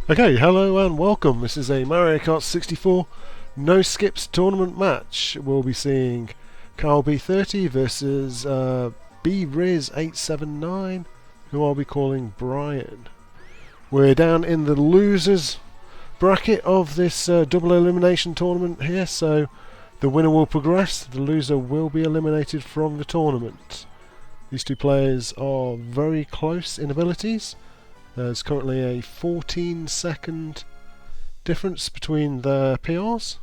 Okay, hello and welcome. This is a Mario Kart 64 no skips tournament match. We'll be seeing kyleb30 versus briz879, who I'll be calling Brian. We're down in the losers bracket of this double elimination tournament here, so the winner will progress, the loser will be eliminated from the tournament. These two players are very close in abilities. There's currently a 14-second difference between their PRs.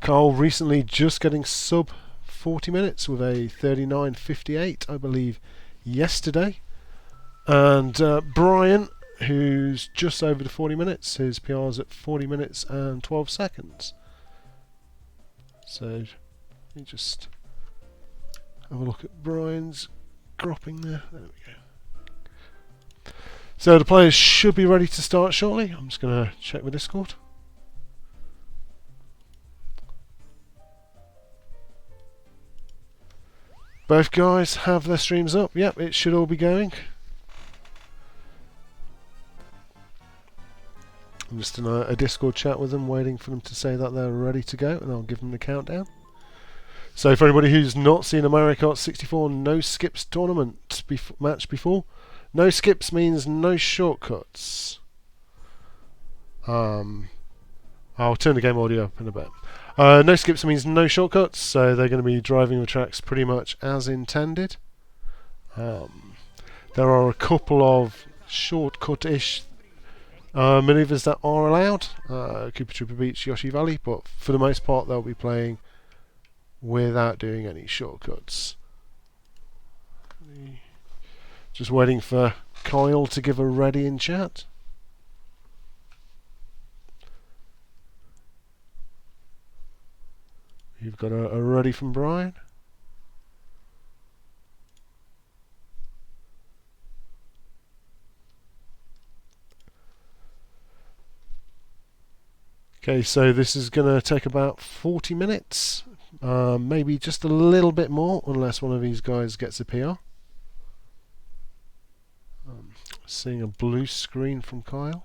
Carl recently just getting sub 40 minutes with a 39.58, I believe, yesterday. And Brian, who's just over the 40 minutes, his PR's at 40 minutes and 12 seconds. So, let me just have a look at Brian's dropping there. There we go. So the players should be ready to start shortly. I'm just going to check with Discord. Both guys have their streams up. Yep, it should all be going. I'm just in a Discord chat with them, waiting for them to say that they're ready to go, and I'll give them the countdown. So for anybody who's not seen a Mario Kart 64 no skips tournament match before, no skips means no shortcuts. I'll turn the game audio up in a bit. No skips means no shortcuts, so they're going to be driving the tracks pretty much as intended. There are a couple of shortcut-ish manoeuvres that are allowed. Koopa Troopa Beach, Yoshi Valley, but for the most part they'll be playing without doing any shortcuts. Just waiting for Kyle to give a ready in chat. You've got a ready from Brian. Okay, so this is going to take about 40 minutes. Maybe just a little bit more, unless one of these guys gets a PR. Seeing a blue screen from Kyle.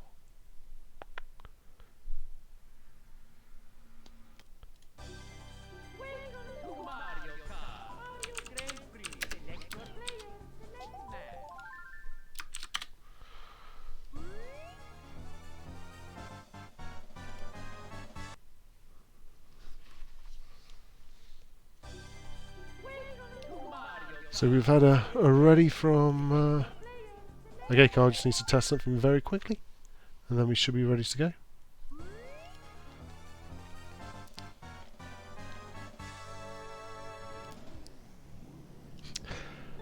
So we've had a ready from... Okay, Kyle just needs to test something very quickly, and then we should be ready to go.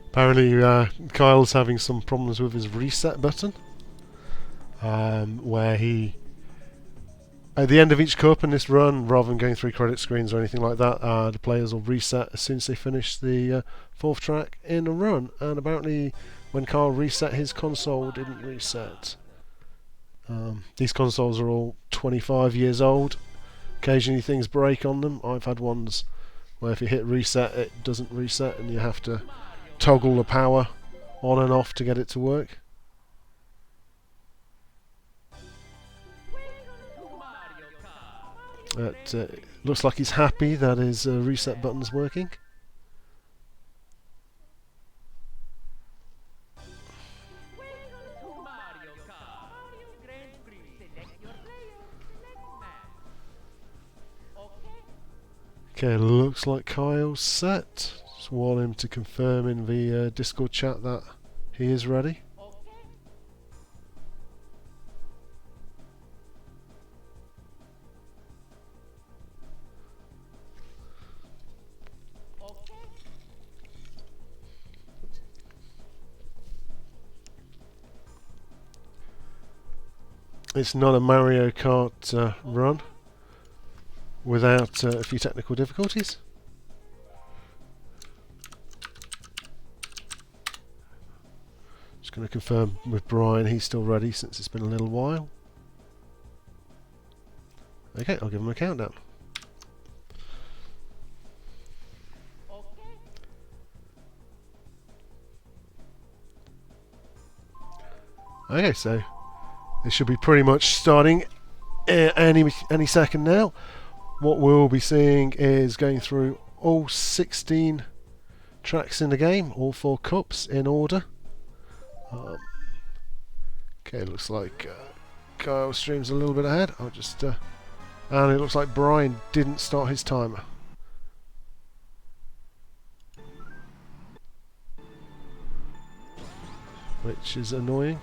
Apparently Kyle's having some problems with his reset button, where he... At the end of each cup in this run, rather than going through credit screens or anything like that, the players will reset as soon as they finish the fourth track in a run, and apparently when Kyle reset, his console didn't reset. These consoles are all 25 years old. Occasionally things break on them. I've had ones where if you hit reset it doesn't reset and you have to toggle the power on and off to get it to work. It looks like he's happy that his reset button's working. Okay, looks like Kyle's set. Just want him to confirm in the Discord chat that he is ready. It's not a Mario Kart run without a few technical difficulties. Just going to confirm with Brian he's still ready since it's been a little while. Okay, I'll give him a countdown. Okay, so This should be pretty much starting any second now. What we'll be seeing is going through all 16 tracks in the game, all 4 cups in order. Okay, looks like Kyle stream's a little bit ahead. I'll just and it looks like Brian didn't start his timer. Which is annoying.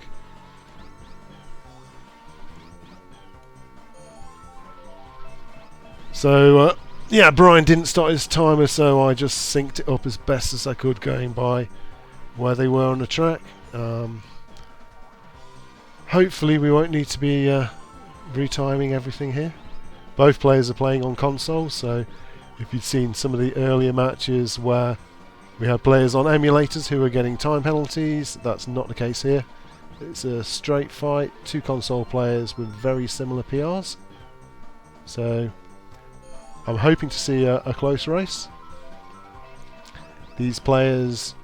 So, yeah, Brian didn't start his timer, so I just synced it up as best as I could, going by where they were on the track. Hopefully we won't need to be retiming everything here. Both players are playing on console, so if you'd seen some of the earlier matches where we had players on emulators who were getting time penalties, that's not the case here. It's a straight fight, 2 console players with very similar PRs. So I'm hoping to see a close race. These players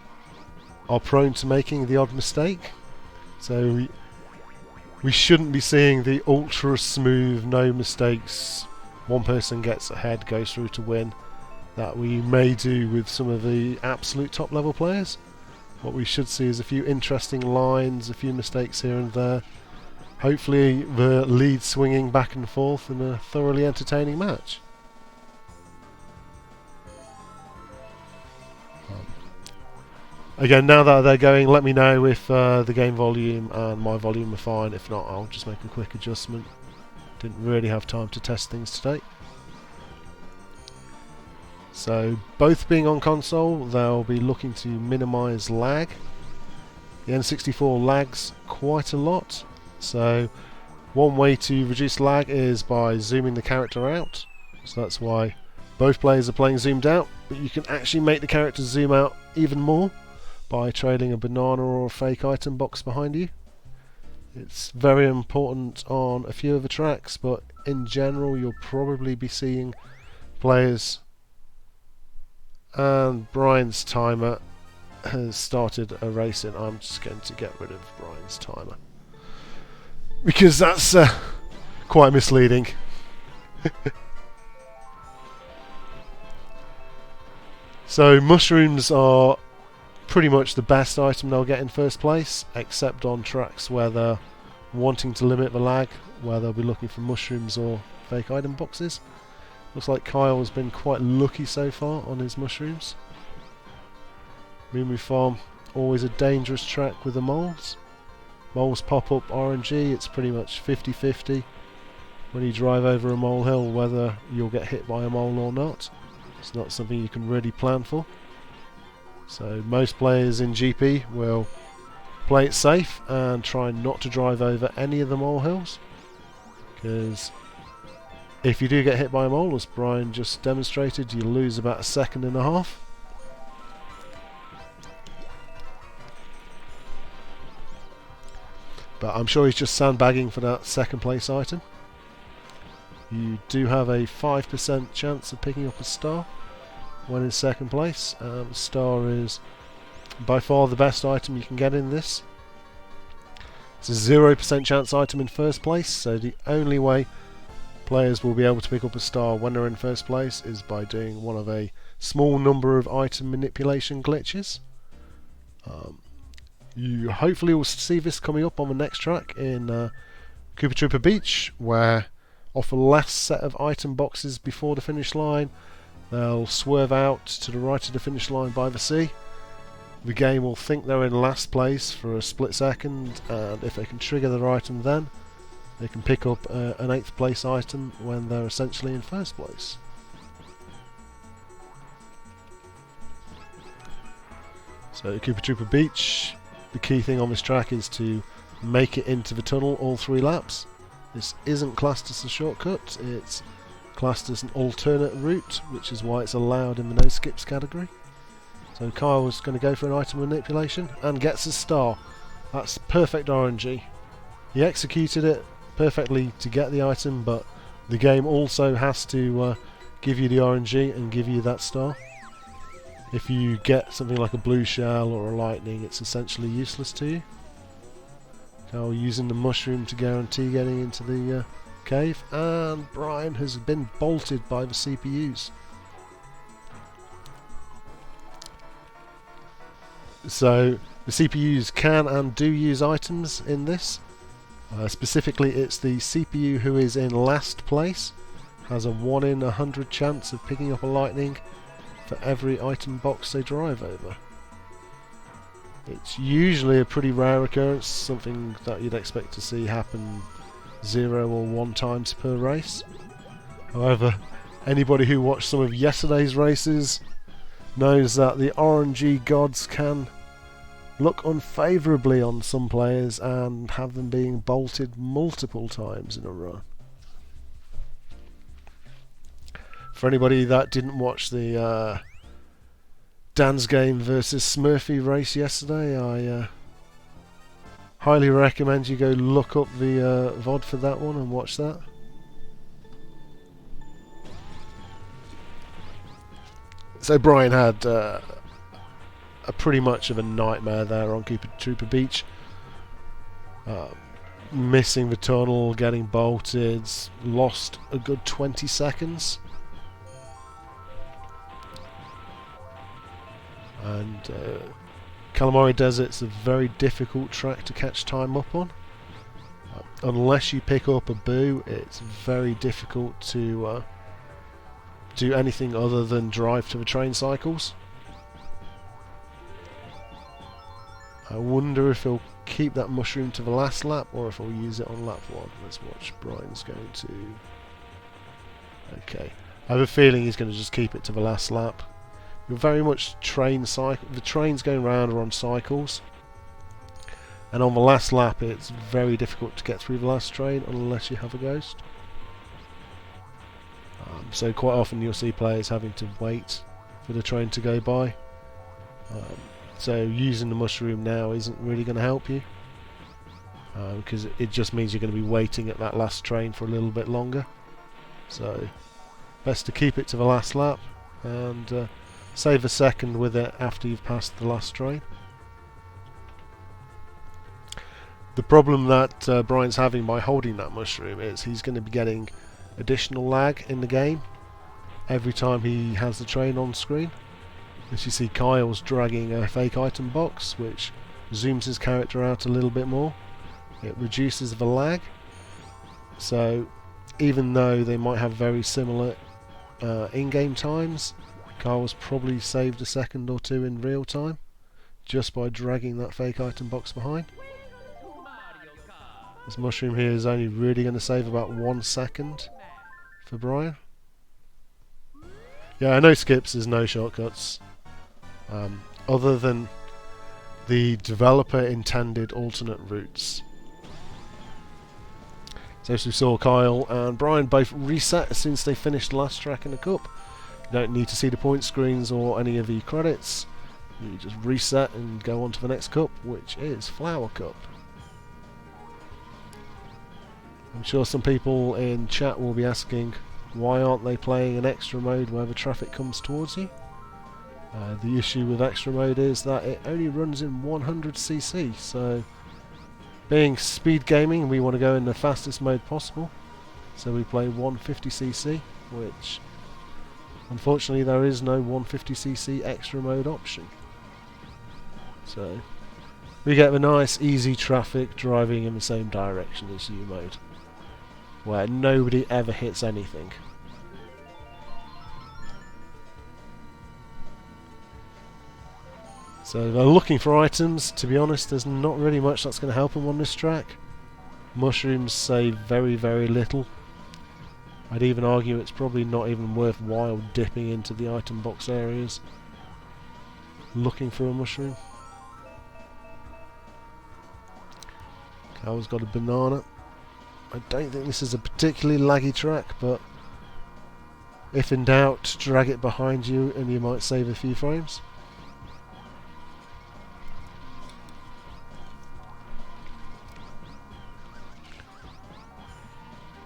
are prone to making the odd mistake, so we shouldn't be seeing the ultra smooth, no mistakes, one person gets ahead, goes through to win, that we may do with some of the absolute top level players. What we should see is a few interesting lines, a few mistakes here and there. Hopefully the lead swinging back and forth in a thoroughly entertaining match. Again, now that they're going, let me know if the game volume and my volume are fine. If not, I'll just make a quick adjustment. Didn't really have time to test things today. So, both being on console, they'll be looking to minimise lag. The N64 lags quite a lot, so one way to reduce lag is by zooming the character out. So that's why both players are playing zoomed out, but you can actually make the character zoom out even more by trailing a banana or a fake item box behind you. It's very important on a few of the tracks, but in general you'll probably be seeing players. And Brian's timer has started a racing. I'm just going to get rid of Brian's timer because that's quite misleading. So mushrooms are pretty much the best item they'll get in first place, except on tracks where they're wanting to limit the lag, where they'll be looking for mushrooms or fake item boxes. Looks like Kyle has been quite lucky so far on his mushrooms. Moo Farm, always a dangerous track with the moles. Moles pop up RNG, it's pretty much 50-50 when you drive over a molehill whether you'll get hit by a mole or not. It's not something you can really plan for. So most players in GP will play it safe and try not to drive over any of the molehills, because if you do get hit by a mole, as Brian just demonstrated, you lose about 1.5 seconds. But I'm sure he's just sandbagging for that second place item. You do have a 5% chance of picking up a star when in second place. Star is by far the best item you can get in this. It's a 0% chance item in first place, so the only way players will be able to pick up a star when they're in first place is by doing one of a small number of item manipulation glitches. You hopefully will see this coming up on the next track in kyleb30 Beach, where off a last set of item boxes before the finish line, they'll swerve out to the right of the finish line by the sea. The game will think they're in last place for a split second, and if they can trigger their item then, they can pick up an 8th place item when they're essentially in first place. So kyleb30 Beach, the key thing on this track is to make it into the tunnel all 3 laps. This isn't classed as a shortcut, it's classed as an alternate route, which is why it's allowed in the no skips category. So Kyle was going to go for an item manipulation and gets a star. That's perfect RNG. He executed it perfectly to get the item, but the game also has to give you the RNG and give you that star. If you get something like a blue shell or a lightning, it's essentially useless to you. Kyle using the mushroom to guarantee getting into the cave, and Brian has been bolted by the CPUs. So the CPUs can and do use items in this. Specifically, it's the CPU who is in last place has a 1 in 100 chance of picking up a lightning for every item box they drive over. It's usually a pretty rare occurrence, something that you'd expect to see happen 0 or 1 times per race. However, anybody who watched some of yesterday's races knows that the RNG gods can look unfavourably on some players and have them being bolted multiple times in a run. For anybody that didn't watch the Dan's Game versus Smurfy race yesterday, I highly recommend you go look up the VOD for that one and watch that. So Brian had a pretty much of a nightmare there on Trooper Beach. Missing the tunnel, getting bolted, lost a good 20 seconds. And Calamari Desert's a very difficult track to catch time up on. Unless you pick up a boo, it's very difficult to do anything other than drive to the train cycles. I wonder if he'll keep that mushroom to the last lap or if he'll use it on lap 1. Let's watch. Brian's going to... Okay. I have a feeling he's going to just keep it to the last lap. You're very much train cycle. The trains going round are on cycles. And on the last lap it's very difficult to get through the last train unless you have a ghost. So quite often you'll see players having to wait for the train to go by. So using the mushroom now isn't really going to help you, because it just means you're going to be waiting at that last train for a little bit longer. So best to keep it to the last lap and save a second with it after you've passed the last train. The problem that Brian's having by holding that mushroom is he's going to be getting additional lag in the game every time he has the train on screen. As you see, Kyle's dragging a fake item box, which zooms his character out a little bit more. It reduces the lag. So even though they might have very similar in-game times, Kyle's probably saved a second or two in real time just by dragging that fake item box behind. This mushroom here is only really going to save about 1 second for Brian. Yeah, no skips, there's no shortcuts. Other than the developer intended alternate routes. So as we saw, Kyle and Brian both reset as soon as they finished the last track in the cup. You don't need to see the point screens or any of the credits. You just reset and go on to the next cup, which is Flower Cup. I'm sure some people in chat will be asking, why aren't they playing an extra mode where the traffic comes towards you? The issue with extra mode is that it only runs in 100cc, so being SpeedGaming, we want to go in the fastest mode possible, so we play 150cc, which unfortunately there is no 150cc extra mode option. So we get the nice easy traffic driving in the same direction as U mode, where nobody ever hits anything. So they're looking for items. To be honest, there's not really much that's going to help them on this track. Mushrooms save very, very little. I'd even argue it's probably not even worthwhile dipping into the item box areas looking for a mushroom. Cal's got a banana. I don't think this is a particularly laggy track, but if in doubt, drag it behind you and you might save a few frames.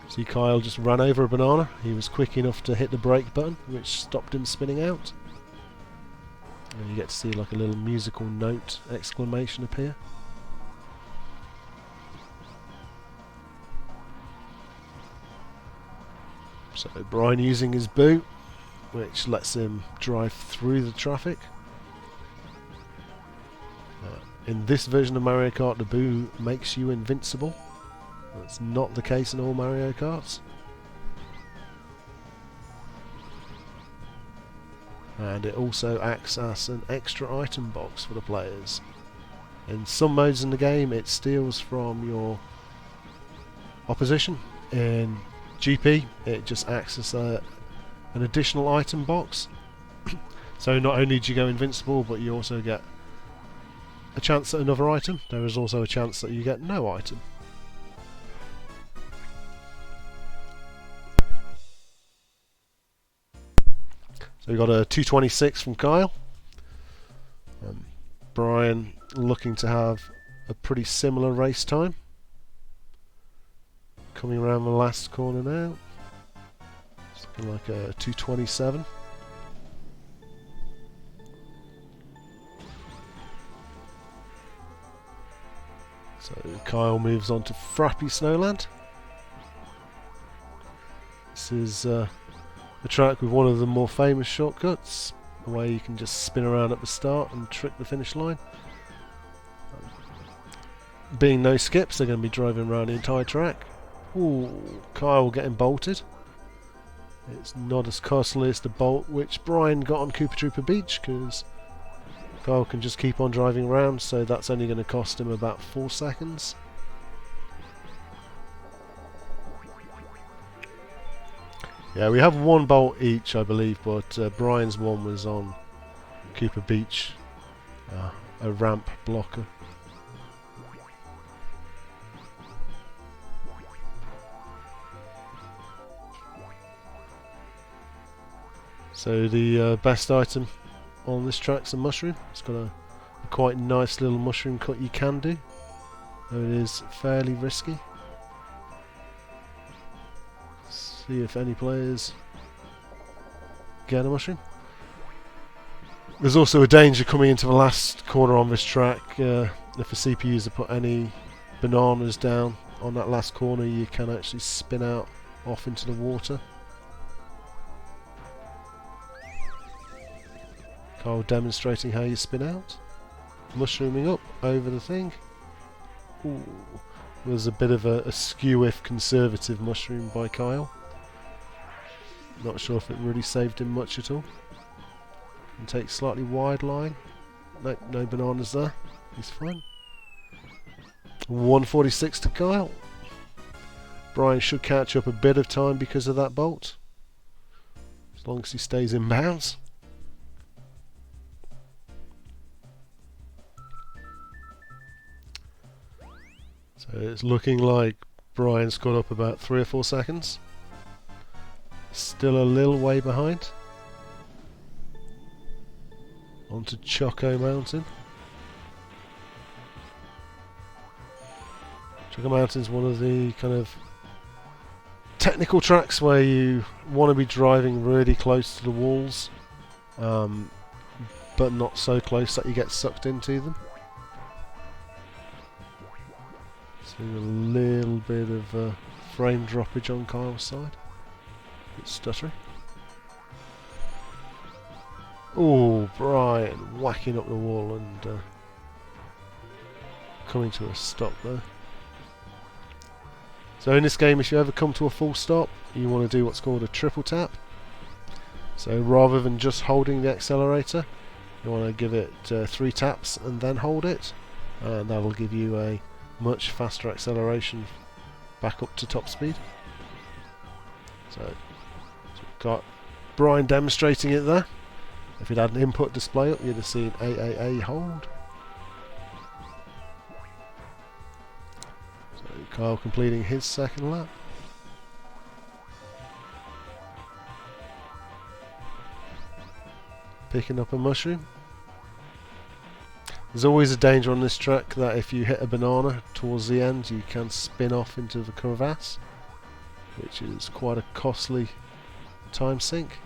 See, Kyle just ran over a banana. He was quick enough to hit the brake button, which stopped him spinning out. And you get to see like a little musical note exclamation appear. So Brian using his boot, which lets him drive through the traffic. In this version of Mario Kart, the boot makes you invincible. That's not the case in all Mario Karts. And it also acts as an extra item box for the players. In some modes in the game, it steals from your opposition. In GP, it just acts as an additional item box. So not only do you go invincible, but you also get a chance at another item. There is also a chance that you get no item. So we got a 2:26 from Kyle. Brian looking to have a pretty similar race time. Coming around the last corner now. It's looking like a 2:27. So Kyle moves on to Frappy Snowland. This is a track with one of the more famous shortcuts, where you can just spin around at the start and trick the finish line. Being no skips, they're going to be driving around the entire track. Ooh, Kyle getting bolted. It's not as costly as the bolt which Brian got on Koopa Troopa Beach, because Kyle can just keep on driving around, so that's only going to cost him about 4 seconds. Yeah, we have one bolt each, I believe, but Brian's one was on Koopa Beach, a ramp blocker. So the best item on this track's a mushroom. It's got a quite nice little mushroom cut you can do, though it is fairly risky. See if any players get a mushroom. There's also a danger coming into the last corner on this track. If the CPUs have put any bananas down on that last corner, you can actually spin out off into the water. Kyle demonstrating how you spin out. Mushrooming up over the thing. Ooh, there's a bit of a skew if conservative mushroom by Kyle. Not sure if it really saved him much at all. And take slightly wide line. Nope, no bananas there. He's fine. 1:46 to Kyle. Brian should catch up a bit of time because of that bolt, as long as he stays in bounds. So it's looking like Brian's got up about 3 or 4 seconds. Still a little way behind. Onto Choco Mountain. Choco Mountain's one of the kind of technical tracks where you want to be driving really close to the walls, but not so close that you get sucked into them. Seeing a little bit of frame droppage on Kyle's side. Bit stuttery. Oh, Brian whacking up the wall and coming to a stop there. So in this game, if you ever come to a full stop, you want to do what's called a triple tap. So rather than just holding the accelerator, you want to give it 3 taps and then hold it, and that'll give you a much faster acceleration back up to top speed. So we've got Brian demonstrating it there. If you'd had an input display up, you'd have seen AAA hold. So Kyle completing his second lap. Picking up a mushroom. There's always a danger on this track that if you hit a banana towards the end, you can spin off into the crevasse, which is quite a costly time sink.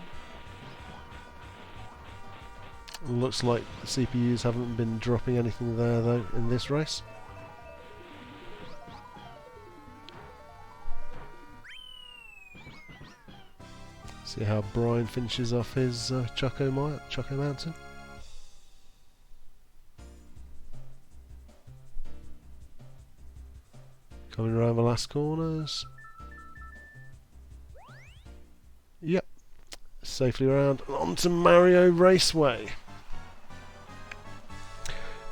Looks like the CPUs haven't been dropping anything there though in this race. See how Brian finishes off his Choco Mountain. Coming around the last corners. Yep. Safely around onto Mario Raceway.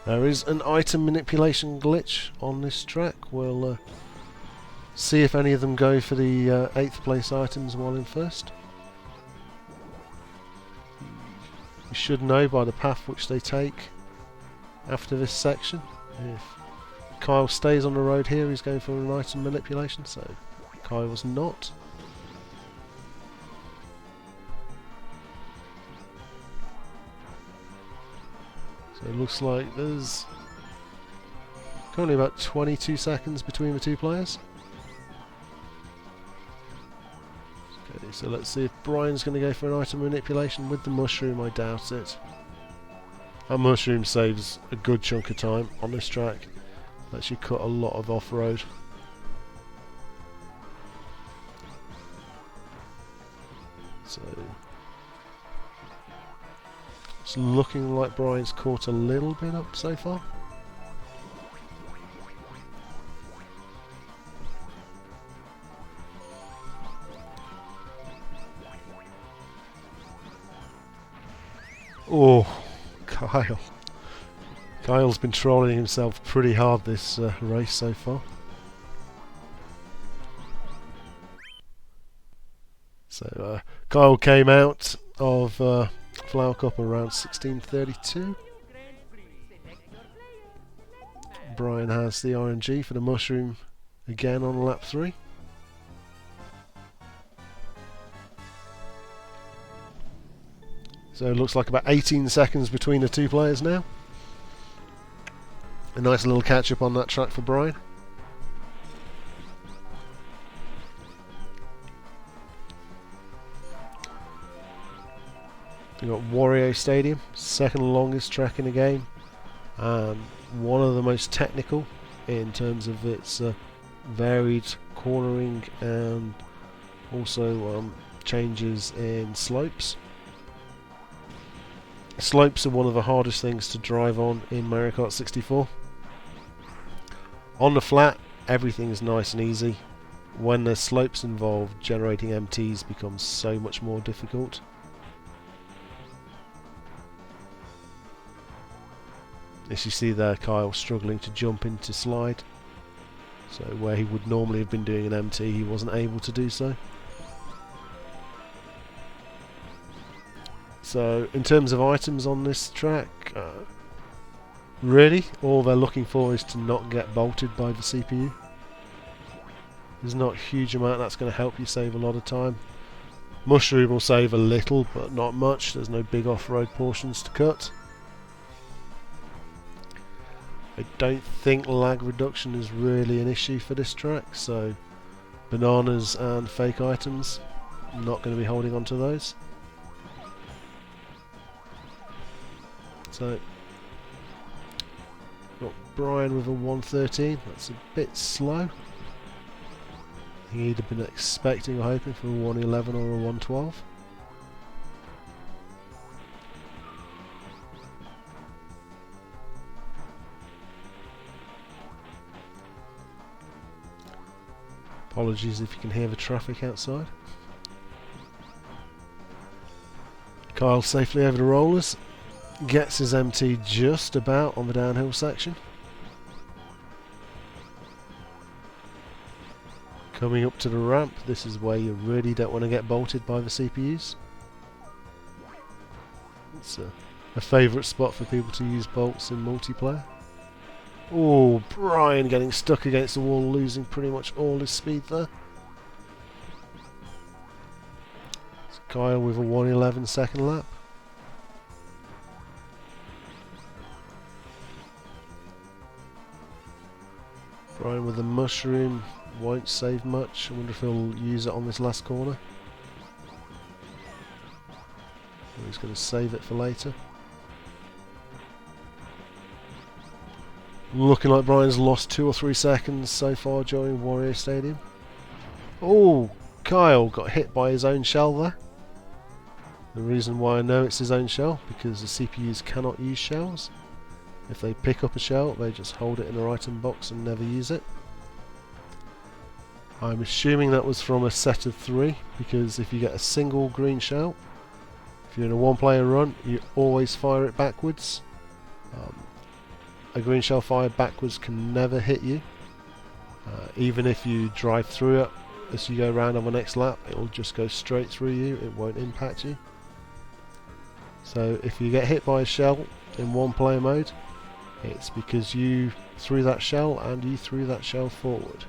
There is an item manipulation glitch on this track. We'll see if any of them go for the 8th place items while in first. You should know by the path which they take after this section. If Kyle stays on the road here, he's going for an item manipulation, so Kyle was not. So it looks like there's currently about 22 seconds between the two players. Okay, so let's see if Brian's going to go for an item manipulation with the mushroom. I doubt it. That mushroom saves a good chunk of time on this track. Lets you cut a lot of off-road. So it's looking like Brian's caught a little bit up so far. Oh, Kyle. Kyle's been trolling himself pretty hard this race so far. So Kyle came out of Flower Cup around 16:32. Brian has the RNG for the mushroom again on lap 3. So it looks like about 18 seconds between the two players now. A nice little catch up on that track for Brian. We've got Wario Stadium, second longest track in the game, and one of the most technical in terms of its varied cornering and also changes in slopes. Slopes are one of the hardest things to drive on in Mario Kart 64. On the flat, everything is nice and easy. When there's slopes involved, generating MTs becomes so much more difficult. As you see there, Kyle struggling to jump into slide. So where he would normally have been doing an MT, he wasn't able to do so. So in terms of items on this track, really all they're looking for is to not get bolted by the CPU. There's not a huge amount that's going to help you save a lot of time. Mushroom will save a little, but not much. There's no big off-road portions to cut. I don't think lag reduction is really an issue for this track, so bananas and fake items, I'm not going to be holding on to those. So, got Brian with a 113, that's a bit slow. He'd have been expecting or hoping for a 111 or a 112. Apologies if you can hear the traffic outside. Kyle safely over the rollers. Gets his MT just about on the downhill section. Coming up to the ramp, this is where you really don't want to get bolted by the CPUs. It's a favourite spot for people to use bolts in multiplayer. Oh, Brian getting stuck against the wall, losing pretty much all his speed there. It's Kyle with a 111 second lap. Brian with the mushroom won't save much. I wonder if he'll use it on this last corner. Or he's going to save it for later. Looking like Brian's lost 2 or 3 seconds so far during Wario Stadium. Oh, Kyle got hit by his own shell there. The reason why I know it's his own shell, because the CPUs cannot use shells. If they pick up a shell, they just hold it in their item box and never use it. I'm assuming that was from a set of 3, because if you get a single green shell, if you're in a one-player run, you always fire it backwards. A green shell fired backwards can never hit you. Even if you drive through it as you go around on the next lap, it will just go straight through you, it won't impact you. So if you get hit by a shell in one-player mode, it's because you threw that shell and you threw that shell forward.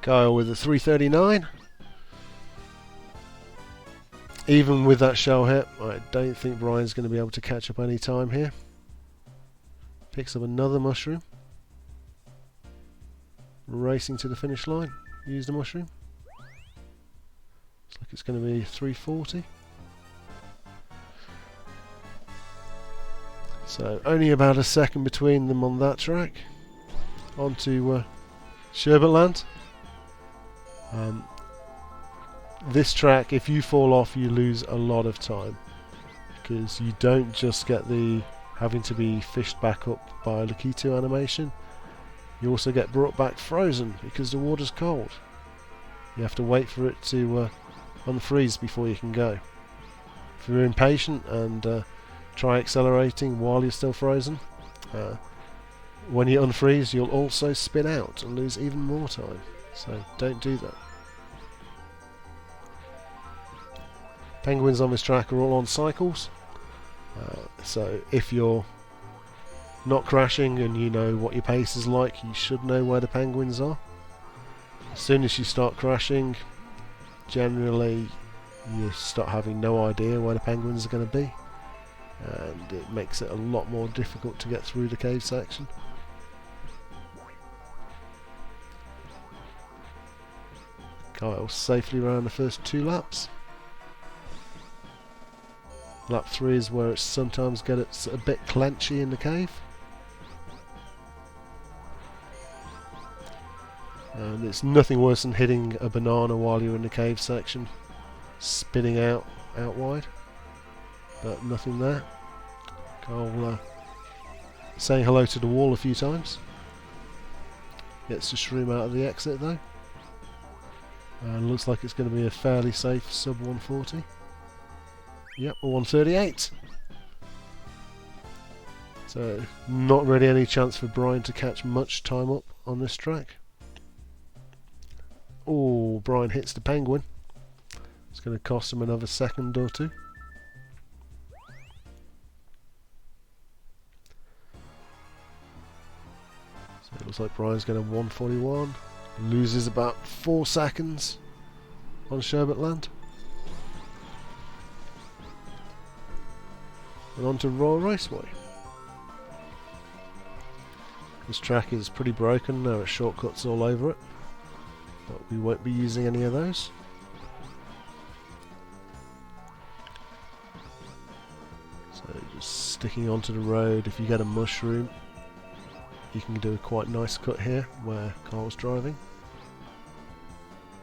Kyle with a 339. Even with that shell hit, I don't think Brian's going to be able to catch up any time here. Picks up another mushroom. Racing to the finish line. Use the mushroom. Looks like it's going to be 340. So only about a second between them on that track. On to Sherbetland. This track, if you fall off, you lose a lot of time, because you don't just get the having to be fished back up by a Lakitu animation, you also get brought back frozen because the water's cold. You have to wait for it to unfreeze before you can go. If you're impatient and try accelerating while you're still frozen, when you unfreeze you'll also spin out and lose even more time, so don't do that. Penguins on this track are all on cycles, so if you're not crashing and you know what your pace is like, you should know where the penguins are. As soon as you start crashing, generally you start having no idea where the penguins are going to be, and it makes it a lot more difficult to get through the cave section. Kyle safely around the first 2 laps. Lap 3 is where it sometimes gets a bit clenchy in the cave. And it's nothing worse than hitting a banana while you're in the cave section, spinning out wide. But nothing there. Kyle saying hello to the wall a few times. Gets the shroom out of the exit though. And looks like it's going to be a fairly safe sub 140. Yep, 138. So not really any chance for Brian to catch much time up on this track. Oh, Brian hits the penguin. It's going to cost him another second or 2. So it looks like Brian's going to 141. Loses about 4 seconds on Sherbetland. And on to Royal Raceway. This track is pretty broken, there are shortcuts all over it, but we won't be using any of those. So just sticking onto the road. If you get a mushroom, you can do a quite nice cut here where Carl's driving.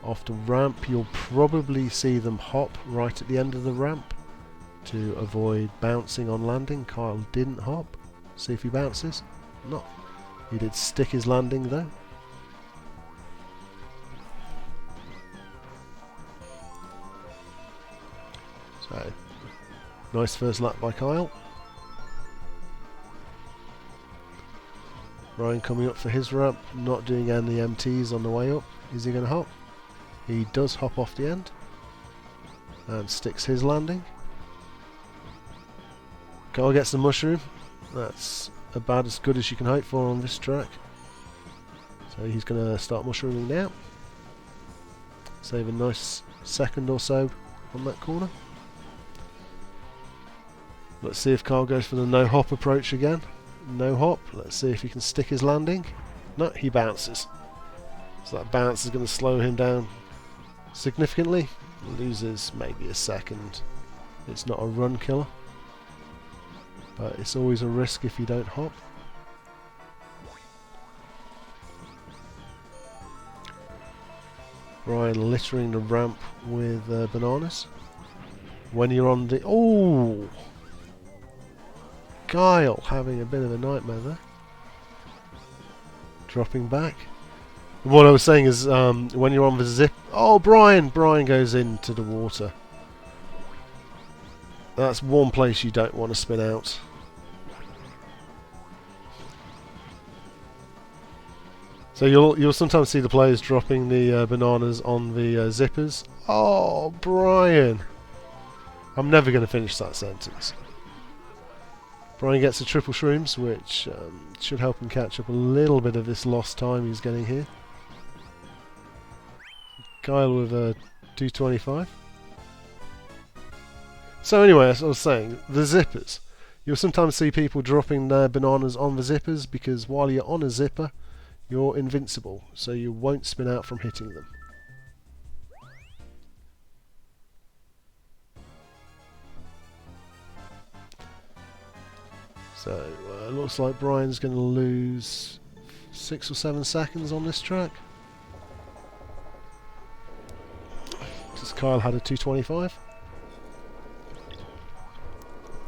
Off the ramp, you'll probably see them hop right at the end of the ramp to avoid bouncing on landing. Kyle didn't hop. See if he bounces. No. He did stick his landing though. So, nice first lap by Kyle. Ryan coming up for his ramp, not doing any MTs on the way up. Is he going to hop? He does hop off the end and sticks his landing. Kyle gets the mushroom. That's about as good as you can hope for on this track. So he's going to start mushrooming now. Save a nice second or so on that corner. Let's see if Kyle goes for the no hop approach again. No hop. Let's see if he can stick his landing. No, he bounces. So that bounce is going to slow him down significantly. Loses maybe a second. It's not a run killer, but it's always a risk if you don't hop. Brian littering the ramp with bananas. When you're on the... Oh! Kyle having a bit of a nightmare there. Dropping back. What I was saying is, when you're on the zip... Oh, Brian! Brian goes into the water. That's one place you don't want to spin out. So you'll sometimes see the players dropping the bananas on the zippers. Oh, Brian! I'm never going to finish that sentence. Brian gets the triple shrooms, which should help him catch up a little bit of this lost time he's getting here. Kyle with a 225. So anyway, as I was saying, the zippers. You'll sometimes see people dropping their bananas on the zippers because while you're on a zipper, you're invincible, so you won't spin out from hitting them. So, looks like Brian's going to lose 6 or 7 seconds on this track. Because Kyle had a 225.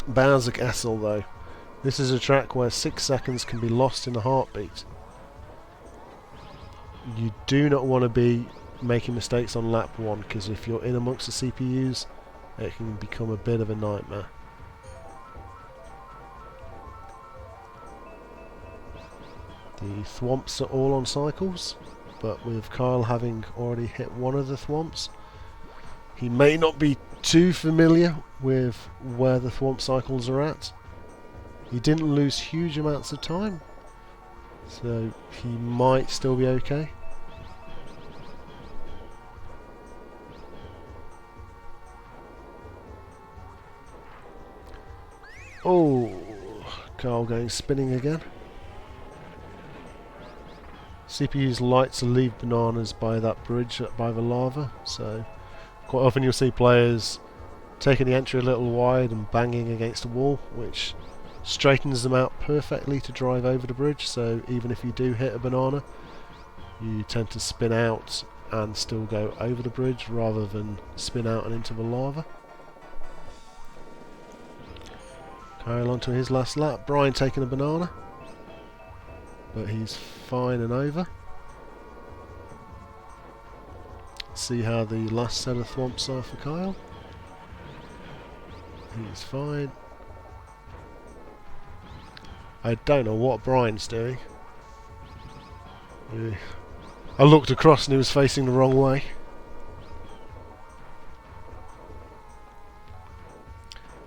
Bowser Castle, though. This is a track where 6 seconds can be lost in a heartbeat. You do not want to be making mistakes on lap 1, because if you're in amongst the CPUs, it can become a bit of a nightmare. The thwomps are all on cycles, but with Kyle having already hit one of the thwomps, he may not be too familiar with where the thwomp cycles are at. He didn't lose huge amounts of time, so he might still be okay. Oh, Kyle going spinning again. CPUs like to leave bananas by that bridge, by the lava, so quite often you'll see players taking the entry a little wide and banging against a wall, which straightens them out perfectly to drive over the bridge, so even if you do hit a banana, you tend to spin out and still go over the bridge rather than spin out and into the lava. Kyle on to his last lap. Brian taking a banana, but he's fine and over. See how the last set of thwomps are for Kyle. He's fine. I don't know what Brian's doing. I looked across and he was facing the wrong way.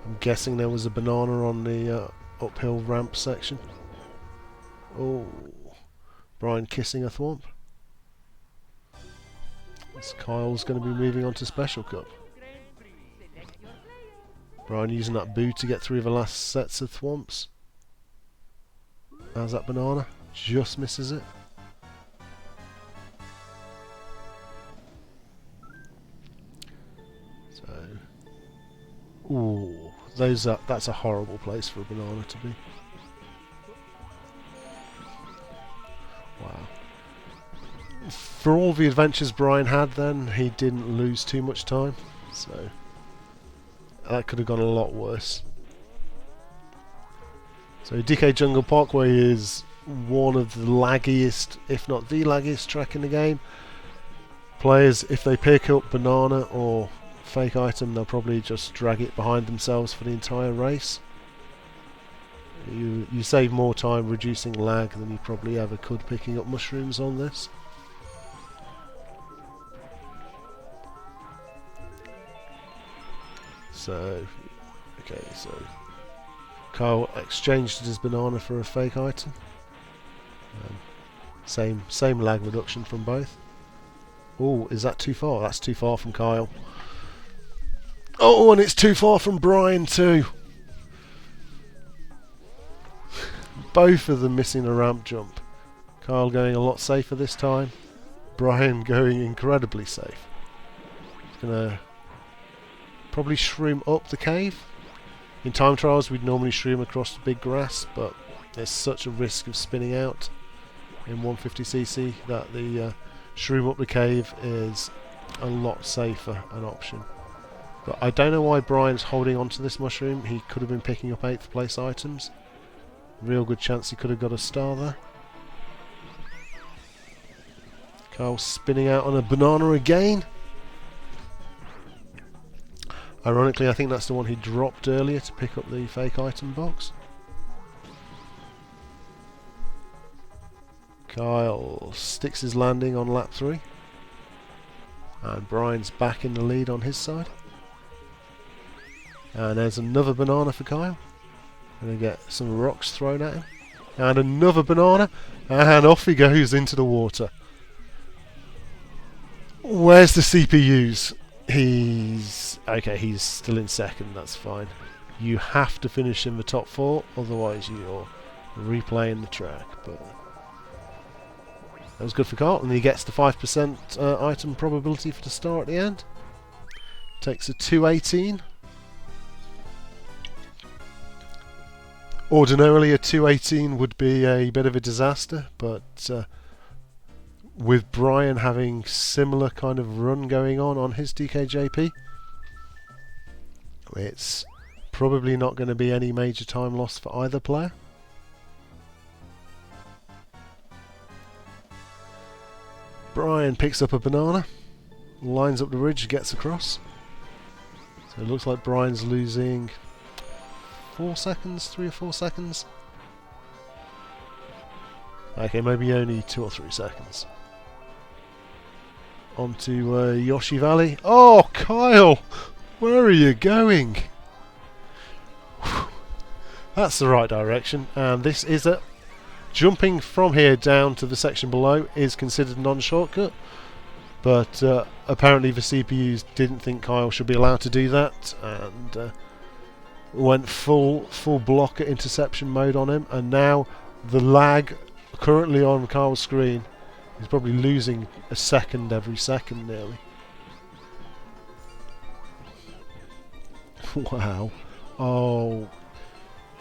I'm guessing there was a banana on the uphill ramp section. Oh, Brian kissing a thwomp. This Kyle's going to be moving on to Special Cup. Brian using that boo to get through the last sets of thwomps. How's that banana? Just misses it. So, ooh, that's a horrible place for a banana to be. Wow. For all the adventures Brian had then, he didn't lose too much time, so that could have gone a lot worse. So DK Jungle Parkway is one of the laggiest, if not the laggiest track in the game. Players, if they pick up banana or fake item, they'll probably just drag it behind themselves for the entire race. You save more time reducing lag than you probably ever could picking up mushrooms on this. So, okay, so Kyle exchanged his banana for a fake item. Same lag reduction from both. Oh, is that too far? That's too far from Kyle. Oh, and it's too far from Brian too. Both of them missing a ramp jump. Kyle going a lot safer this time. Brian going incredibly safe. He's gonna probably shroom up the cave. In time trials we'd normally shroom across the big grass, but there's such a risk of spinning out in 150cc that the Shroom up the cave is a lot safer an option. But I don't know why Brian's holding on to this mushroom. He could have been picking up 8th place items. Real good chance he could have got a star there. Kyle spinning out on a banana again. Ironically, I think that's the one he dropped earlier to pick up the fake item box. Kyle sticks his landing on lap 3. And Brian's back in the lead on his side. And there's another banana for Kyle. Gonna get some rocks thrown at him. And another banana. And off he goes into the water. Where's the CPUs? He's still in second, that's fine. You have to finish in the top 4, otherwise you're replaying the track. But that was good for Kart, and he gets the 5% item probability for the star at the end. Takes a 218. Ordinarily a 218 would be a bit of a disaster, but with Brian having similar kind of run going on his DKJP, it's probably not going to be any major time loss for either player. Brian picks up a banana, lines up the ridge, gets across. So it looks like Brian's losing 4 seconds, 3 or 4 seconds. Okay, maybe only 2 or 3 seconds. Onto Yoshi Valley. Oh, Kyle! Where are you going? Whew. That's the right direction, and this is a... Jumping from here down to the section below is considered non-shortcut, but apparently the CPUs didn't think Kyle should be allowed to do that, and went full block at interception mode on him, and now the lag currently on Kyle's screen, he's probably losing a second every second nearly. Wow. Oh,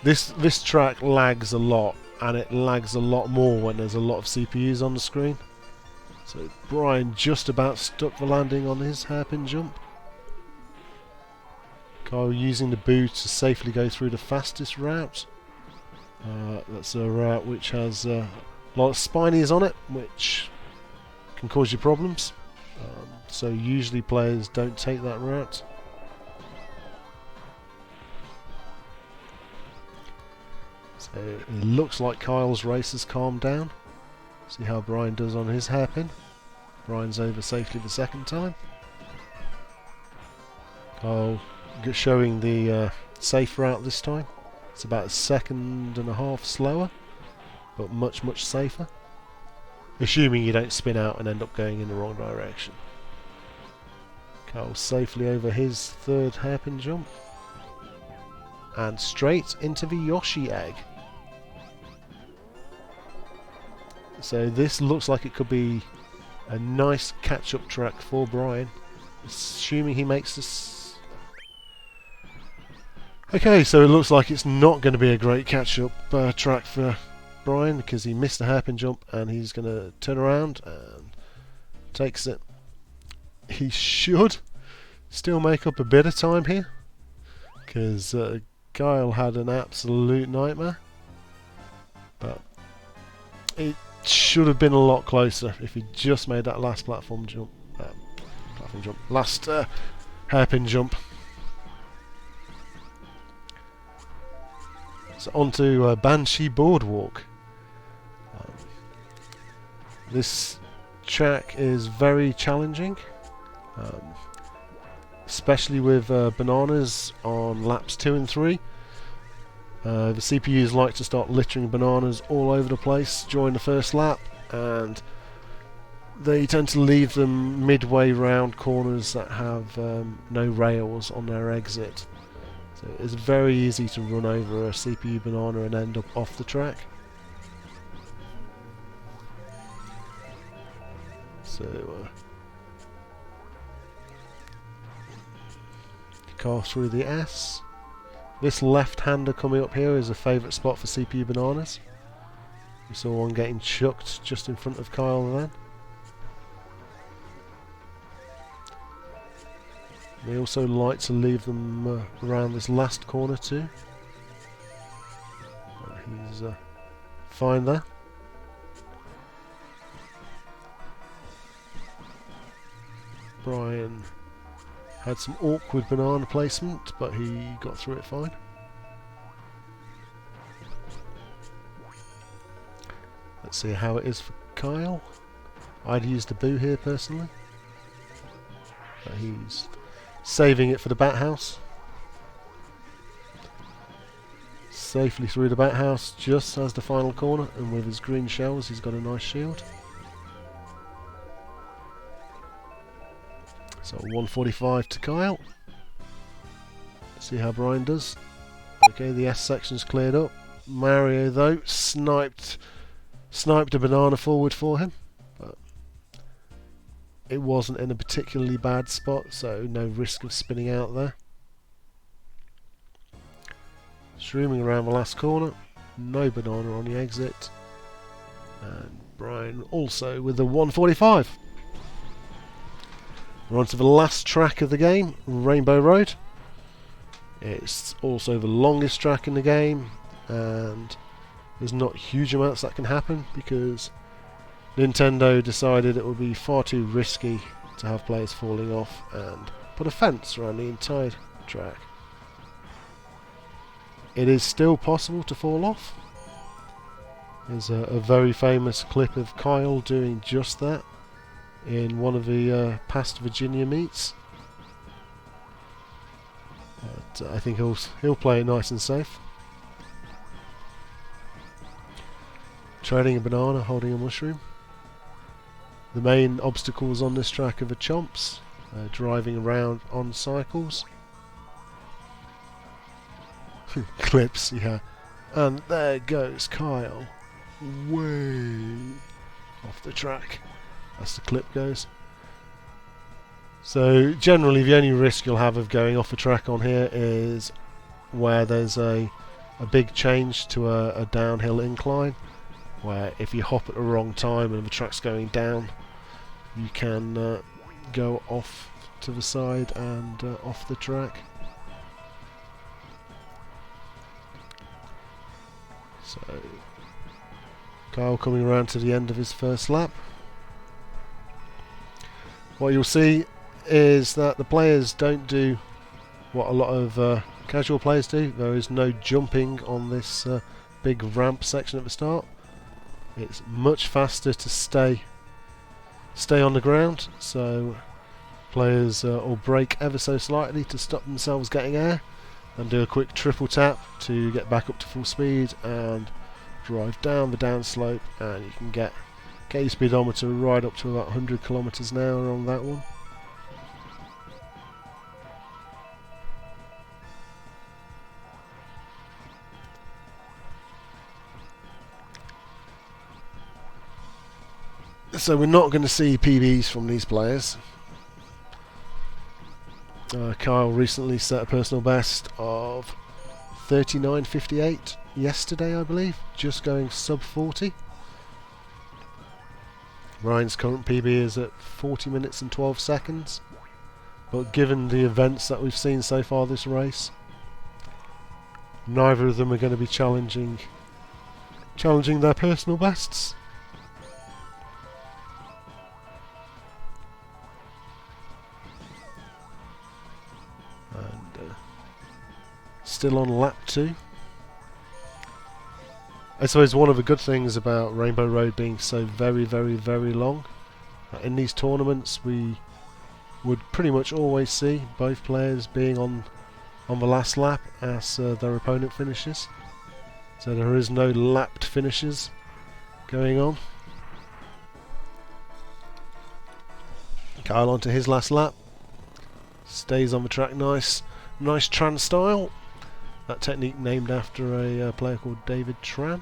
this track lags a lot, and it lags a lot more when there's a lot of CPUs on the screen. So Brian just about stuck the landing on his hairpin jump. Kyle using the boo to safely go through the fastest route. That's a route which has a lot of spinies on it, which can cause you problems. So usually players don't take that route. So it looks like Kyle's race has calmed down. See how Brian does on his hairpin. Brian's over safely the second time. Kyle showing the safe route this time. It's about 1.5 seconds slower, but much safer. Assuming you don't spin out and end up going in the wrong direction. Kyle safely over his 3rd hairpin jump. And straight into the Yoshi egg. So this looks like it could be a nice catch-up track for Brian, assuming he makes this. Okay, so it looks like it's not going to be a great catch-up track for Brian, because he missed a hairpin jump and he's going to turn around and takes it. He should still make up a bit of time here, because Kyle had an absolute nightmare, but it should have been a lot closer if he just made that last last hairpin jump. So onto Banshee Boardwalk. This track is very challenging, especially with bananas on laps 2 and 3. The CPUs like to start littering bananas all over the place during the first lap, and they tend to leave them midway round corners that have no rails on their exit. So it's very easy to run over a CPU banana and end up off the track. So car through the S. This left-hander coming up here is a favourite spot for CPU bananas. We saw one getting chucked just in front of Kyle then. They also like to leave them around this last corner too. He's fine there. Brian had some awkward banana placement, but he got through it fine. Let's see how it is for Kyle. I'd use the boo here personally. But he's saving it for the bat house. Safely through the bat house just as the final corner, and with his green shells he's got a nice shield. So 145 to Kyle. See how Brian does. Okay, the S section's cleared up. Mario though sniped a banana forward for him, but it wasn't in a particularly bad spot, so no risk of spinning out there. Streaming around the last corner, no banana on the exit, and Brian also with the 145. We're on to the last track of the game, Rainbow Road. It's also the longest track in the game, and there's not huge amounts that can happen because Nintendo decided it would be far too risky to have players falling off and put a fence around the entire track. It is still possible to fall off. There's a very famous clip of Kyle doing just that in one of the past Virginia meets. But I think he'll play it nice and safe. Trading a banana, holding a mushroom. The main obstacles on this track are the chomps, driving around on cycles. Clips, yeah. And there goes Kyle, way off the track. As the clip goes. So generally the only risk you'll have of going off the track on here is where there's a big change to a downhill incline, where if you hop at the wrong time and the track's going down, you can go off to the side and off the track. So Kyle coming around to the end of his first lap. What you'll see is that the players don't do what a lot of casual players do. There is no jumping on this big ramp section at the start. It's much faster to stay on the ground, so players will brake ever so slightly to stop themselves getting air and do a quick triple tap to get back up to full speed and drive down the downslope, and you can get your speedometer right up to about 100 kilometers an hour on that one. So we're not going to see PBs from these players. Kyle recently set a personal best of 39.58 yesterday, I believe, just going sub 40. Ryan's current PB is at 40 minutes and 12 seconds, but given the events that we've seen so far this race, neither of them are going to be challenging their personal bests. And still on lap 2. I suppose one of the good things about Rainbow Road being so very, very, very long, in these tournaments we would pretty much always see both players being on the last lap as their opponent finishes. So there is no lapped finishes going on. Kyle on to his last lap. Stays on the track nice Tran style. That technique named after a player called David Tran.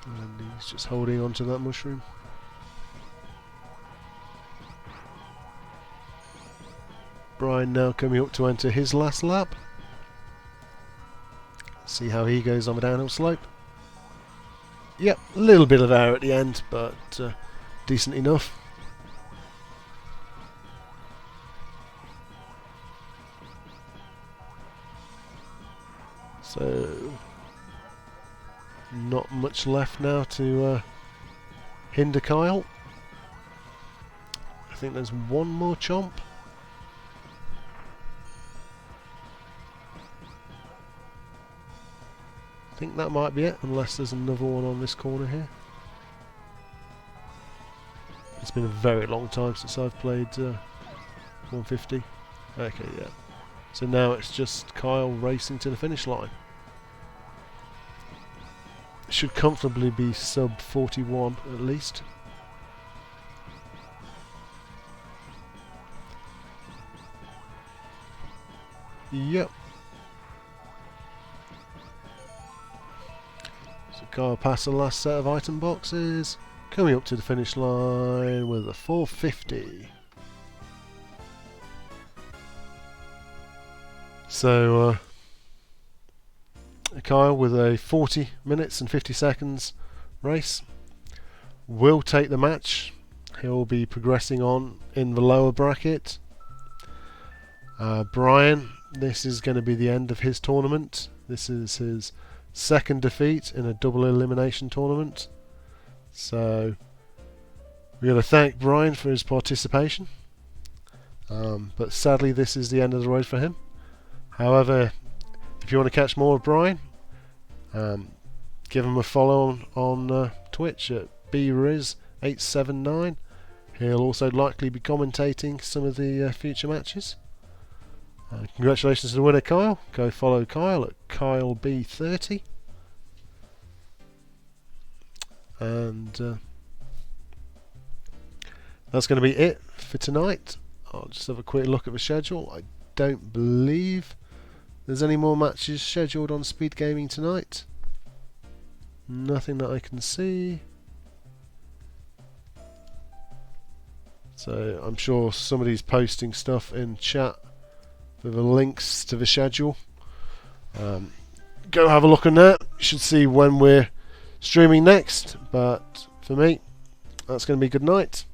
And he's just holding on to that mushroom. Brian now coming up to enter his last lap. See how he goes on the downhill slope. Yep, a little bit of air at the end, but decent enough. So not much left now to hinder Kyle. I think there's one more chomp. I think that might be it, unless there's another one on this corner here. It's been a very long time since I've played 150. Okay, yeah. So now it's just Kyle racing to the finish line. Should comfortably be sub 41 at least. Yep. So Kyle passed the last set of item boxes, coming up to the finish line with a 450. So Kyle with a 40 minutes and 50 seconds race will take the match. He'll be progressing on in the lower bracket. Brian, this is going to be the end of his tournament. This is his second defeat in a double elimination tournament. So we're going to thank Brian for his participation. But sadly this is the end of the road for him. However, if you want to catch more of Brian, give him a follow on Twitch at briz879. He'll also likely be commentating some of the future matches. Congratulations to the winner, Kyle. Go follow Kyle at kyleb30. And that's going to be it for tonight. I'll just have a quick look at the schedule. I don't believe there's any more matches scheduled on SpeedGaming tonight. Nothing that I can see. So I'm sure somebody's posting stuff in chat with the links to the schedule. Go have a look on that. You should see when we're streaming next. But for me, that's going to be good night.